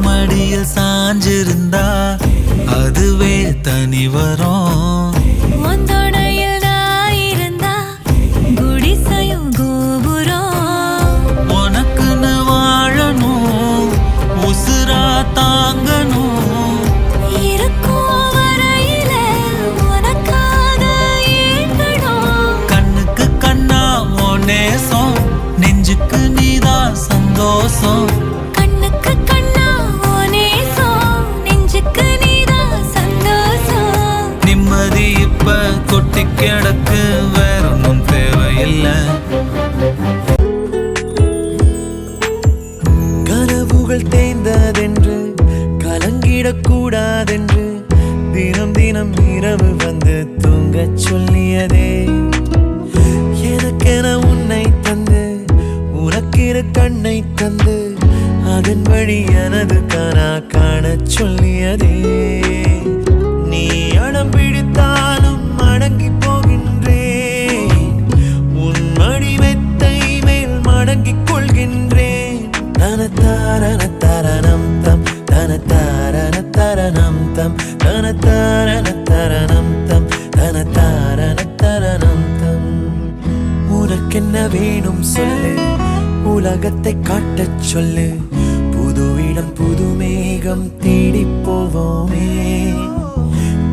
மடியில் சாஞ்சிருந்தா அதுவே தனி வரும். உனக்குன்னு வாழணும், உசுரா தாங்கணும். கண்ணுக்கு கண்ணா ஓ நேசம், நெஞ்சுக்கு நீதான் சந்தோஷம். நிம்மதி இப்ப கொட்டி கிடக்கு, வேற ஒன்றும் தேவையில்லை. கனவுகள் தேய்ந்ததென்று கலங்கிடக்கூடாதென்று தினம் தினம் இரவு வந்து தூங்கச் சொல்லியதே. எனக்கென உன்னை தந்து உனக்கிற கண்ணை தந்து அதன் வழி எனது கனா காணச் சொல்லியதே. நீ அடம் பிடித்தாலும் அடங்கி போகின்றேன், உன் மடி மெத்தை மேல் மடங்கிக் கொள்கின்றேன். தனத்தாரண தரணம் தம் தனத்தாரண தரணம் தம் தனத்தாரண தரணம் தம் தனத்தாரண தரணம் தம். உனக்கென்ன வேணும் சொல்லு, உலகத்தை காட்டச் சொல்லு. புது இடம் புது மேகம் தேடி போவோமே.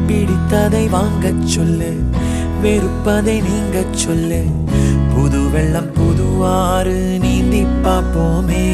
பிடித்ததை வாங்கச் சொல்லு, வெறுப்பதை நீங்கச் சொல்லு. புது வெள்ளம் புது ஆறு நீந்தி பார்ப்போமே.